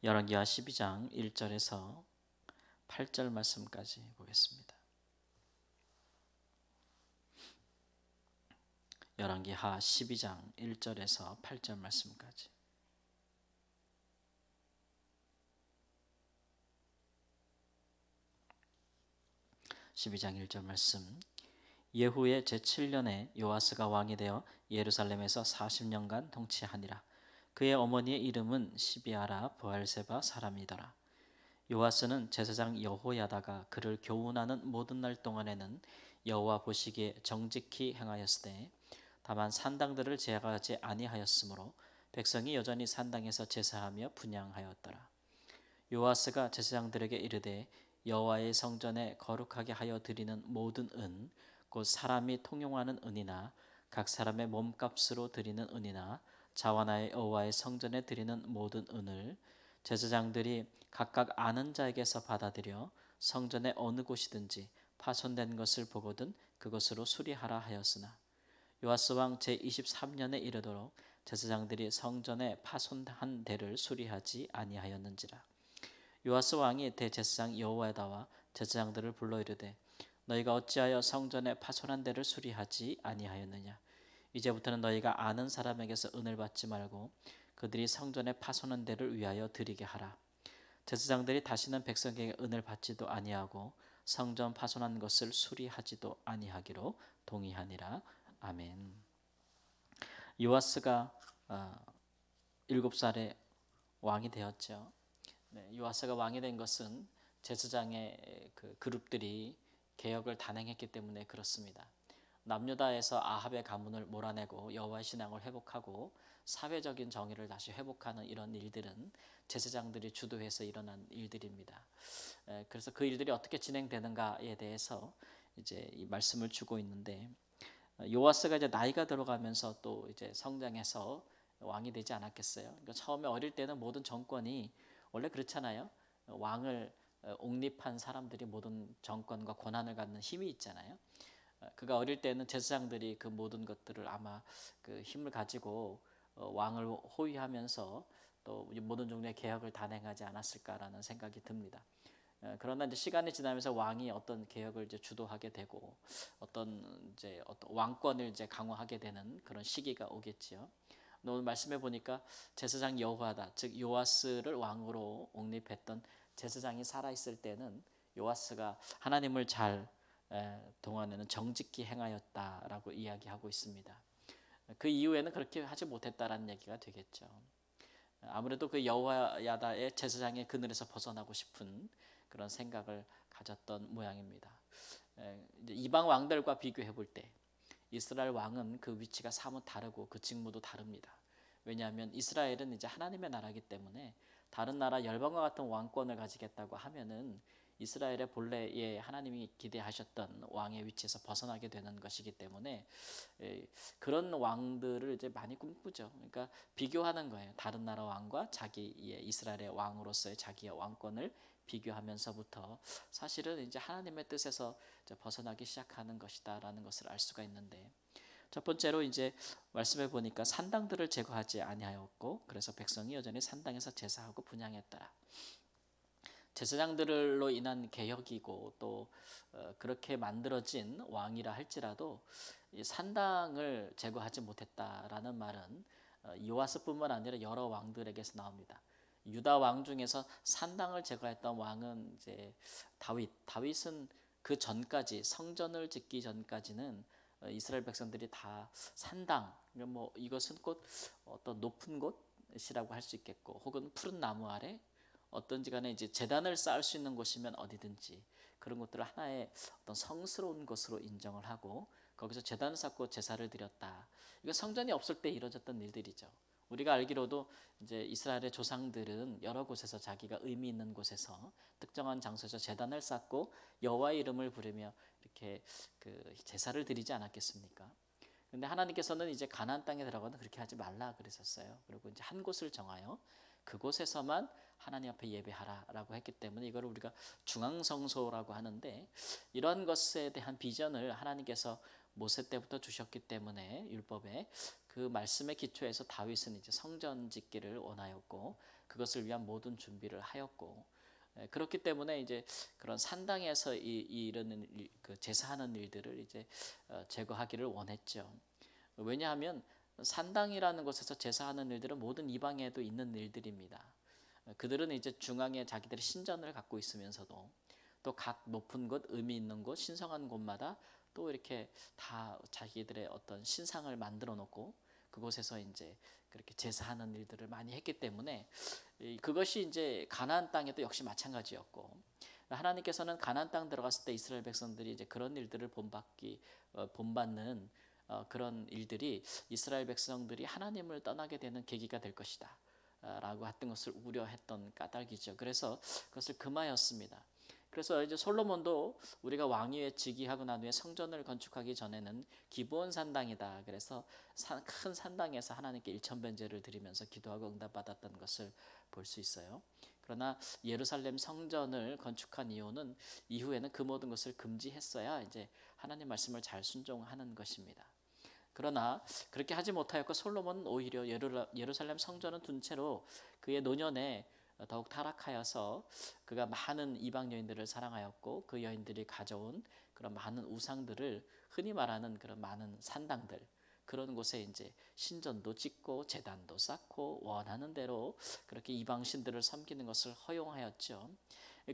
열왕기하 12장 1절에서 8절 말씀까지 보겠습니다. 열왕기하 12장 1절에서 8절 말씀까지. (12장 1절) 말씀. 예후의 제7년에 요아스가 왕이 되어 예루살렘에서 40년간 통치하니라. 그의 어머니의 이름은 시비아라 브알세바 사람이더라. 요아스는 제사장 여호야다가 그를 교훈하는 모든 날 동안에는 여호와 보시기에 정직히 행하였으되 다만 산당들을 제거하지 아니하였으므로 백성이 여전히 산당에서 제사하며 분향하였더라. 요아스가 제사장들에게 이르되 여호와의 성전에 거룩하게 하여 드리는 모든 은 곧 사람이 통용하는 은이나 각 사람의 몸값으로 드리는 은이나 자원하여 여호와의 성전에 드리는 모든 은을 제사장들이 각각 아는 자에게서 받아들여 성전의 어느 곳이든지 파손된 것을 보거든 그것으로 수리하라 하였으나 요아스 왕 제23년에 이르도록 제사장들이 성전에 파손한 데를 수리하지 아니하였는지라. 요아스 왕이 대제사장 여호야다와 제사장들을 불러 이르되 너희가 어찌하여 성전에 파손한 데를 수리하지 아니하였느냐. 이제부터는 너희가 아는 사람에게서 은을 받지 말고 그들이 성전에 파손한 데를 위하여 드리게 하라. 제사장들이 다시는 백성에게 은을 받지도 아니하고 성전 파손한 것을 수리하지도 아니하기로 동의하니라. 아멘. 요아스가 7살에 왕이 되었죠. 요아스가 왕이 된 것은 제사장의 그 그룹들이 개혁을 단행했기 때문에 그렇습니다. 남유다에서 아합의 가문을 몰아내고 여호와의 신앙을 회복하고 사회적인 정의를 다시 회복하는 이런 일들은 제사장들이 주도해서 일어난 일들입니다. 그래서 그 일들이 어떻게 진행되는가에 대해서 이제 이 말씀을 주고 있는데 요아스가 이제 나이가 들어가면서 또 이제 성장해서 왕이 되지 않았겠어요. 그러니까 처음에 어릴 때는 모든 정권이 원래 그렇잖아요. 왕을 옹립한 사람들이 모든 정권과 권한을 갖는 힘이 있잖아요. 그가 어릴 때는 제사장들이 그 모든 것들을 아마 그 힘을 가지고 왕을 호위하면서 또 모든 종류의 개혁을 단행하지 않았을까라는 생각이 듭니다. 그러나 이제 시간이 지나면서 왕이 어떤 개혁을 이제 주도하게 되고 어떤 왕권을 이제 강화하게 되는 그런 시기가 오겠지요. 오늘 말씀해 보니까 제사장 여호야다, 즉 요아스를 왕으로 옹립했던 제사장이 살아 있을 때는 요아스가 하나님을 잘 동안에는 정직히 행하였다라고 이야기하고 있습니다. 그 이후에는 그렇게 하지 못했다라는 얘기가 되겠죠. 아무래도 그 여호야다의 제사장의 그늘에서 벗어나고 싶은 그런 생각을 가졌던 모양입니다. 이방 왕들과 비교해 볼 때 이스라엘 왕은 그 위치가 사뭇 다르고 그 직무도 다릅니다. 왜냐하면 이스라엘은 이제 하나님의 나라이기 때문에 다른 나라 열방과 같은 왕권을 가지겠다고 하면은 이스라엘의 본래의 하나님이 기대하셨던 왕의 위치에서 벗어나게 되는 것이기 때문에 그런 왕들을 이제 많이 꿈꾸죠. 그러니까 비교하는 거예요. 다른 나라 왕과 자기의 이스라엘의 왕으로서의 자기의 왕권을 비교하면서부터 사실은 이제 하나님의 뜻에서 이제 벗어나기 시작하는 것이다라는 것을 알 수가 있는데, 첫 번째로 이제 말씀해 보니까 산당들을 제거하지 아니하였고 그래서 백성이 여전히 산당에서 제사하고 분향했더라. 제사장들로 인한 개혁이고 또 그렇게 만들어진 왕이라 할지라도 이 산당을 제거하지 못했다라는 말은 요아스뿐만 아니라 여러 왕들에게서 나옵니다. 유다 왕 중에서 산당을 제거했던 왕은 이제 다윗은 그 전까지 성전을 짓기 전까지는 이스라엘 백성들이 다 산당, 뭐 이것은 곧 어떤 높은 곳이라고 할 수 있겠고 혹은 푸른 나무 아래 어떤지 간에 이제 제단을 쌓을 수 있는 곳이면 어디든지 그런 것들을 하나의 어떤 성스러운 것으로 인정을 하고 거기서 제단을 쌓고 제사를 드렸다. 이거 성전이 없을 때 이루어졌던 일들이죠. 우리가 알기로도 이제 이스라엘의 조상들은 여러 곳에서 자기가 의미 있는 곳에서 특정한 장소에서 제단을 쌓고 여호와의 이름을 부르며 이렇게 그 제사를 드리지 않았겠습니까? 근데 하나님께서는 이제 가나안 땅에 들어가도 그렇게 하지 말라 그러셨어요. 그리고 이제 한 곳을 정하여 그곳에서만 하나님 앞에 예배하라라고 했기 때문에 이걸 우리가 중앙성소라고 하는데, 이런 것에 대한 비전을 하나님께서 모세 때부터 주셨기 때문에 율법에 그 말씀의 기초에서 다윗은 이제 성전 짓기를 원하였고 그것을 위한 모든 준비를 하였고, 그렇기 때문에 이제 그런 산당에서 이런 그 제사하는 일들을 이제 제거하기를 원했죠. 왜냐하면 산당이라는 곳에서 제사하는 일들은 모든 이방에도 있는 일들입니다. 그들은 이제 중앙에 자기들의 신전을 갖고 있으면서도 또 각 높은 곳, 의미 있는 곳, 신성한 곳마다 또 이렇게 다 자기들의 어떤 신상을 만들어 놓고 그곳에서 이제 그렇게 제사하는 일들을 많이 했기 때문에 그것이 이제 가나안 땅에도 역시 마찬가지였고, 하나님께서는 가나안 땅 들어갔을 때 이스라엘 백성들이 이제 그런 일들을 본받는 그런 일들이 이스라엘 백성들이 하나님을 떠나게 되는 계기가 될 것이다 라고 했던 것을 우려했던 까닭이죠. 그래서 그것을 금하였습니다. 그래서 이제 솔로몬도 우리가 왕위에 즉위하고 난 후에 성전을 건축하기 전에는 기브온 산당이다. 그래서 큰 산당에서 하나님께 일천변제를 드리면서 기도하고 응답받았던 것을 볼 수 있어요. 그러나 예루살렘 성전을 건축한 이유는 이후에는 그 모든 것을 금지했어야 이제 하나님 말씀을 잘 순종하는 것입니다. 그러나 그렇게 하지 못하였고 솔로몬은 오히려 예루살렘 성전은 둔 채로 그의 노년에 더욱 타락하여서 그가 많은 이방 여인들을 사랑하였고 그 여인들이 가져온 그런 많은 우상들을 흔히 말하는 그런 많은 산당들, 그런 곳에 이제 신전도 짓고 제단도 쌓고 원하는 대로 그렇게 이방 신들을 섬기는 것을 허용하였죠.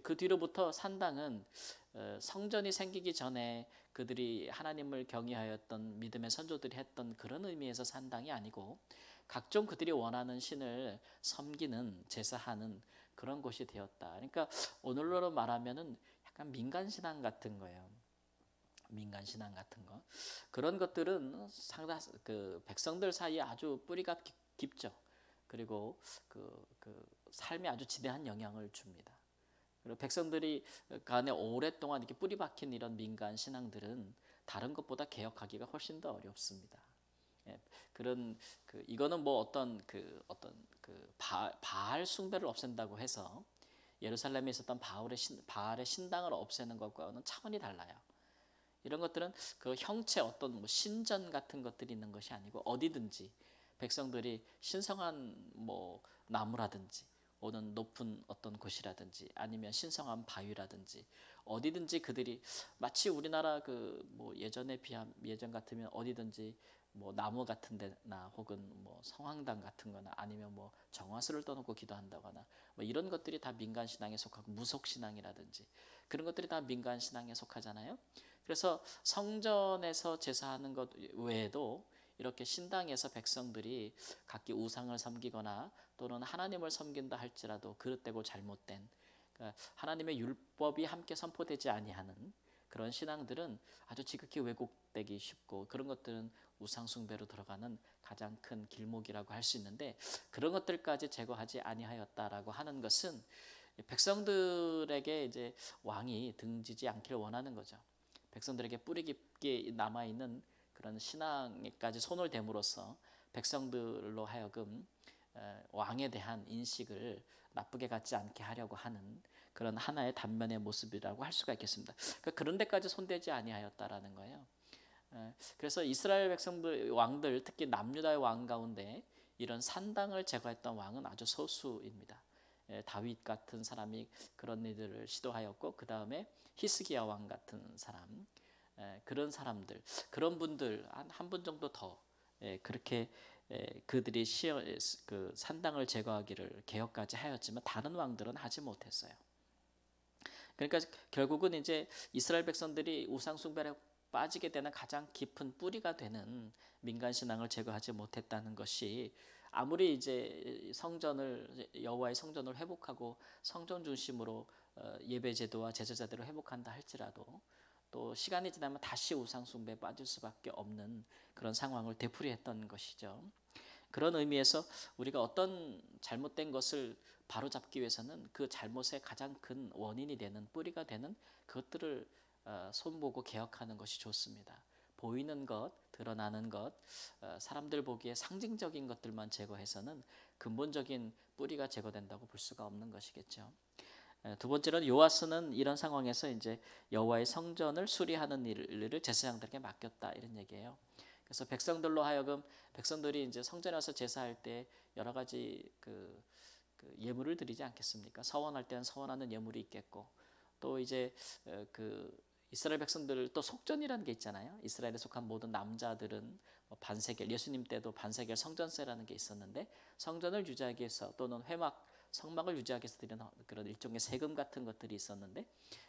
그 뒤로부터 산당은 성전이 생기기 전에 그들이 하나님을 경외하였던 믿음의 선조들이 했던 그런 의미에서 산당이 아니고 각종 그들이 원하는 신을 섬기는, 제사하는 그런 곳이 되었다. 그러니까 오늘로 말하면은 약간 민간신앙 같은 거예요. 민간신앙 같은 거. 그런 것들은 상당 그 백성들 사이에 아주 뿌리가 깊죠. 그리고 그 삶에 아주 지대한 영향을 줍니다. 그리고 백성들이 간에 오랫동안 이렇게 뿌리 박힌 이런 민간 신앙들은 다른 것보다 개혁하기가 훨씬 더 어렵습니다. 그런 이거는 뭐 어떤 바알 숭배를 없앤다고 해서 예루살렘에 있었던 바알의 신당을 없애는 것과는 차원이 달라요. 이런 것들은 그 형체 어떤 뭐 신전 같은 것들이 있는 것이 아니고 어디든지 백성들이 신성한 뭐 나무라든지 오는 높은 어떤 곳이라든지 아니면 신성한 바위라든지 어디든지 그들이 마치 우리나라 뭐 예전 같으면 어디든지 뭐 나무 같은 데나 혹은 뭐 성황당 같은 거나 아니면 뭐 정화수를 떠놓고 기도한다거나 뭐 이런 것들이 다 민간 신앙에 속하고 무속 신앙이라든지 그런 것들이 다 민간 신앙에 속하잖아요. 그래서 성전에서 제사하는 것 외에도 이렇게 신당에서 백성들이 각기 우상을 섬기거나 또는 하나님을 섬긴다 할지라도 그릇되고 잘못된, 그러니까 하나님의 율법이 함께 선포되지 아니하는 그런 신앙들은 아주 지극히 왜곡되기 쉽고 그런 것들은 우상 숭배로 들어가는 가장 큰 길목이라고 할 수 있는데 그런 것들까지 제거하지 아니하였다라고 하는 것은 백성들에게 이제 왕이 등지지 않기를 원하는 거죠. 백성들에게 뿌리 깊게 남아 있는 그런 신앙에까지 손을 댐으로써 백성들로 하여금 왕에 대한 인식을 나쁘게 갖지 않게 하려고 하는 그런 하나의 단면의 모습이라고 할 수가 있겠습니다. 그러니까 그런 데까지 손대지 아니하였다라는 거예요. 그래서 이스라엘 백성들 왕들 특히 남유다의 왕 가운데 이런 산당을 제거했던 왕은 아주 소수입니다. 다윗 같은 사람이 그런 일들을 시도하였고 그 다음에 히스기야 왕 같은 사람, 그런 사람들, 그런 분들 한 분 정도 더 그렇게 그들이 그 산당을 제거하기를 개혁까지 하였지만 다른 왕들은 하지 못했어요. 그러니까 결국은 이제 이스라엘 백성들이 우상 숭배에 빠지게 되는 가장 깊은 뿌리가 되는 민간 신앙을 제거하지 못했다는 것이 아무리 이제 여호와의 성전을 회복하고 성전 중심으로 예배 제도와 제사자들을 회복한다 할지라도 또 시간이 지나면 다시 우상 숭배에 빠질 수밖에 없는 그런 상황을 되풀이했던 것이죠. 그런 의미에서 우리가 어떤 잘못된 것을 바로잡기 위해서는 그 잘못의 가장 큰 원인이 되는 뿌리가 되는 그것들을 손보고 개혁하는 것이 좋습니다. 보이는 것, 드러나는 것, 사람들 보기에 상징적인 것들만 제거해서는 근본적인 뿌리가 제거된다고 볼 수가 없는 것이겠죠. 두 번째로는 요아스는 이런 상황에서 이제 여호와의 성전을 수리하는 일을 제사장들에게 맡겼다 이런 얘기예요. 그래서 백성들로 하여금 백성들이 이제 성전에 와서 제사할 때 여러 가지 그 예물을 드리지 않겠습니까? 서원할 때는 서원하는 예물이 있겠고, 또 이제 그 이스라엘 백성들 또 속전이라는 게 있잖아요. 이스라엘에 속한 모든 남자들은 뭐 반세겔, 예수님 때도 반세겔 성전세라는 게 있었는데, 성전을 유지하기 위해서 또는 회막 성막을 유지하기 위해서 드리는 그런 일종의 세금 같은 것들이 있었는데,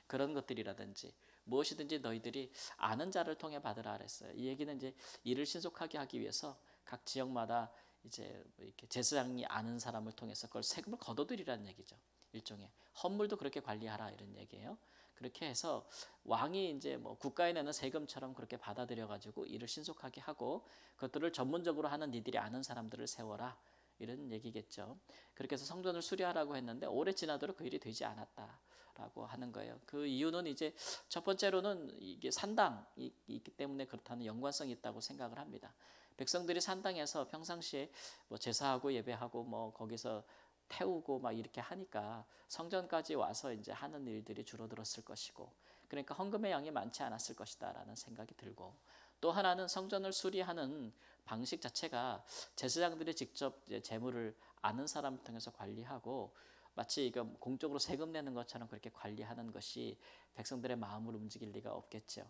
그런 것들이라든지 무엇이든지 너희들이 아는 자를 통해 받으라 그랬어요. 이 얘기는 이제 일을 신속하게 하기 위해서 각 지역마다 이제 이렇게 제사장이 아는 사람을 통해서 그걸 세금을 걷어들이라는 얘기죠. 일종의 헌물도 그렇게 관리하라 이런 얘기예요. 그렇게 해서 왕이 이제 뭐 국가에 내는 세금처럼 그렇게 받아들여 가지고 일을 신속하게 하고, 그것들을 전문적으로 하는 니들이 아는 사람들을 세워라 이런 얘기겠죠. 그렇게 해서 성전을 수리하라고 했는데 오래 지나도록 그 일이 되지 않았다라고 하는 거예요. 그 이유는 이제 첫 번째로는 이게 산당이 있기 때문에 그렇다는 연관성이 있다고 생각을 합니다. 백성들이 산당에서 평상시에 뭐 제사하고 예배하고 뭐 거기서 태우고 막 이렇게 하니까 성전까지 와서 이제 하는 일들이 줄어들었을 것이고, 그러니까 헌금의 양이 많지 않았을 것이다라는 생각이 들고, 또 하나는 성전을 수리하는 방식 자체가 제사장들이 직접 재물을 아는 사람을 통해서 관리하고, 마치 이거 공적으로 세금 내는 것처럼 그렇게 관리하는 것이 백성들의 마음을 움직일 리가 없겠죠.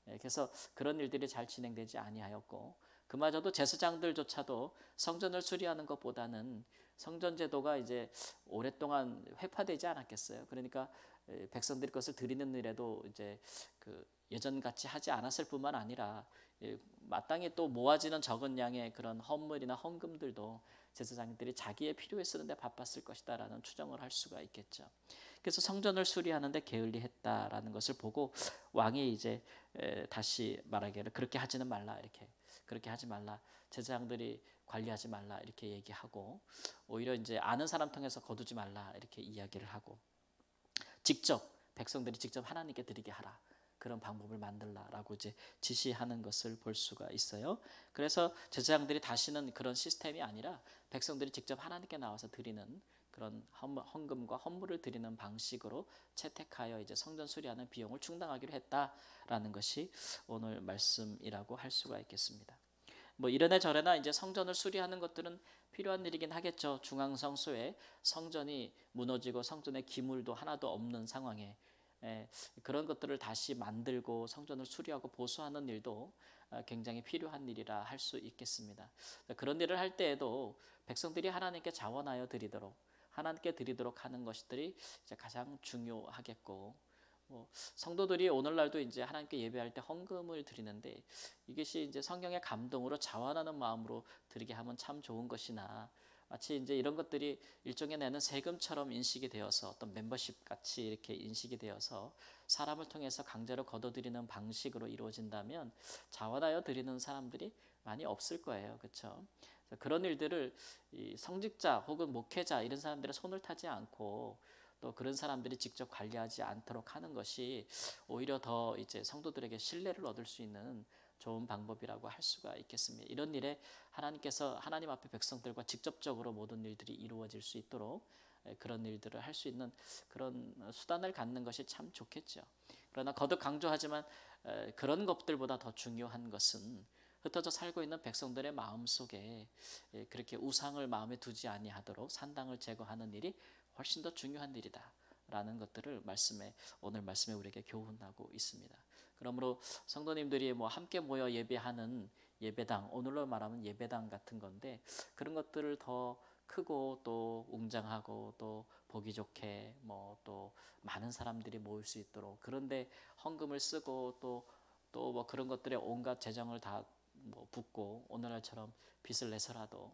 그래서 그런 일들이 잘 진행되지 아니하였고, 그마저도 제사장들조차도 성전을 수리하는 것보다는 성전 제도가 이제 오랫동안 회파되지 않았겠어요. 그러니까 백성들이 것을 드리는 일에도 이제 그 예전 같이 하지 않았을 뿐만 아니라 마땅히 또 모아지는 적은 양의 그런 헌물이나 헌금들도 제사장들이 자기의 필요에 쓰는데 바빴을 것이다라는 추정을 할 수가 있겠죠. 그래서 성전을 수리하는데 게을리했다라는 것을 보고 왕이 이제 다시 말하기를 그렇게 하지는 말라, 이렇게 그렇게 하지 말라, 제사장들이 관리하지 말라 이렇게 얘기하고, 오히려 이제 아는 사람 통해서 거두지 말라 이렇게 이야기를 하고, 직접 백성들이 직접 하나님께 드리게 하라, 그런 방법을 만들라라고 이제 지시하는 것을 볼 수가 있어요. 그래서 제사장들이 다시는 그런 시스템이 아니라 백성들이 직접 하나님께 나와서 드리는 그런 헌금과 헌물을 드리는 방식으로 채택하여 이제 성전 수리하는 비용을 충당하기로 했다라는 것이 오늘 말씀이라고 할 수가 있겠습니다. 뭐 이래나 저래나 이제 성전을 수리하는 것들은 필요한 일이긴 하겠죠. 중앙 성소에 성전이 무너지고 성전의 기물도 하나도 없는 상황에 그런 것들을 다시 만들고 성전을 수리하고 보수하는 일도 굉장히 필요한 일이라 할 수 있겠습니다. 그런 일을 할 때에도 백성들이 하나님께 자원하여 드리도록, 하나님께 드리도록 하는 것들이 이제 가장 중요하겠고, 뭐 성도들이 오늘날도 이제 하나님께 예배할 때 헌금을 드리는데, 이것이 이제 성경의 감동으로 자원하는 마음으로 드리게 하면 참 좋은 것이나, 마치 이제 이런 것들이 일종의 내는 세금처럼 인식이 되어서 어떤 멤버십 같이 이렇게 인식이 되어서 사람을 통해서 강제로 걷어들이는 방식으로 이루어진다면 자원하여 드리는 사람들이 많이 없을 거예요. 그렇죠? 그런 일들을 이 성직자 혹은 목회자 이런 사람들의 손을 타지 않고 또 그런 사람들이 직접 관리하지 않도록 하는 것이 오히려 더 이제 성도들에게 신뢰를 얻을 수 있는 좋은 방법이라고 할 수가 있겠습니다. 이런 일에 하나님께서 하나님 앞에 백성들과 직접적으로 모든 일들이 이루어질 수 있도록 그런 일들을 할 수 있는 그런 수단을 갖는 것이 참 좋겠죠. 그러나 거듭 강조하지만 그런 것들보다 더 중요한 것은 흩어져 살고 있는 백성들의 마음 속에 그렇게 우상을 마음에 두지 아니하도록 산당을 제거하는 일이 훨씬 더 중요한 일이다라는 것들을 오늘 말씀에 우리에게 교훈하고 있습니다. 그러므로 성도님들이 뭐 함께 모여 예배하는 예배당, 오늘로 말하면 예배당 같은 건데, 그런 것들을 더 크고 또 웅장하고 또 보기 좋게 뭐 또 많은 사람들이 모일 수 있도록, 그런데 헌금을 쓰고 또 뭐 그런 것들에 온갖 재정을 다 뭐 붓고 오늘날처럼 빚을 내서라도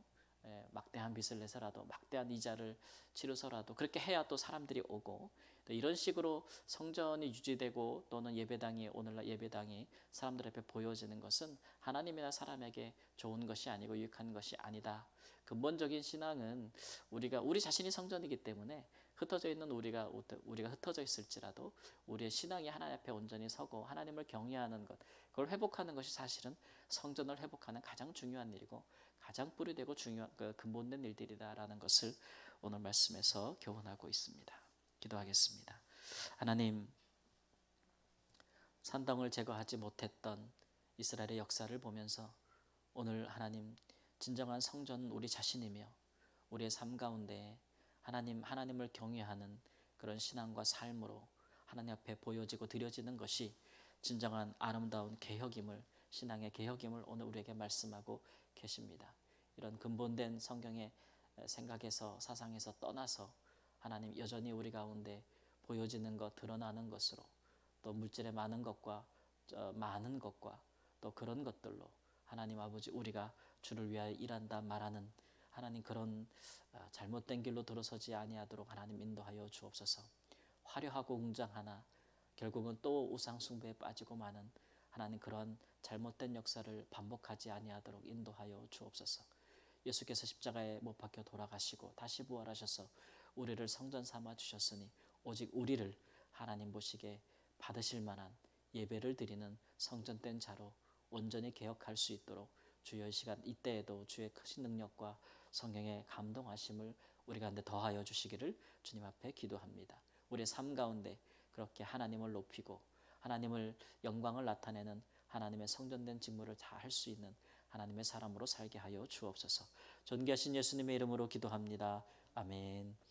막대한 빚을 내서라도 막대한 이자를 치르서라도 그렇게 해야 또 사람들이 오고, 또 이런 식으로 성전이 유지되고 또는 예배당이, 오늘날 예배당이 사람들 앞에 보여지는 것은 하나님이나 사람에게 좋은 것이 아니고 유익한 것이 아니다. 근본적인 신앙은 우리 자신이 성전이기 때문에 흩어져 있는 우리가 흩어져 있을지라도 우리의 신앙이 하나님 앞에 온전히 서고 하나님을 경외하는 것, 그걸 회복하는 것이 사실은 성전을 회복하는 가장 중요한 일이고 가장 뿌리되고 중요한 근본된 일들이다라는 것을 오늘 말씀에서 교훈하고 있습니다. 기도하겠습니다. 하나님, 산당을 제거하지 못했던 이스라엘의 역사를 보면서 오늘 하나님, 진정한 성전은 우리 자신이며 우리의 삶 가운데 하나님을 경외하는 그런 신앙과 삶으로 하나님 앞에 보여지고 드려지는 것이 진정한 아름다운 개혁임을, 신앙의 개혁임을 오늘 우리에게 말씀하고 계십니다. 이런 근본된 성경의 생각에서, 사상에서 떠나서 하나님 여전히 우리 가운데 보여지는 것, 드러나는 것으로, 또 물질의 많은 것과 또 그런 것들로 하나님 아버지, 우리가 주를 위하여 일한다 말하는 하나님, 그런 잘못된 길로 들어서지 아니하도록 하나님 인도하여 주옵소서. 화려하고 웅장하나 결국은 또 우상 숭배에 빠지고 마는 하나님, 그런 잘못된 역사를 반복하지 아니하도록 인도하여 주옵소서. 예수께서 십자가에 못 박혀 돌아가시고 다시 부활하셔서 우리를 성전 삼아 주셨으니 오직 우리를 하나님 보시기에 받으실 만한 예배를 드리는 성전된 자로 온전히 개혁할 수 있도록 주여 이 시간 이때에도 주의 크신 능력과 성령의 감동하심을 우리 가운데 더하여 주시기를 주님 앞에 기도합니다. 우리의 삶 가운데 그렇게 하나님을 높이고 하나님을 영광을 나타내는 하나님의 성전된 직무를 다 할 수 있는 하나님의 사람으로 살게 하여 주옵소서. 존귀하신 예수님의 이름으로 기도합니다. 아멘.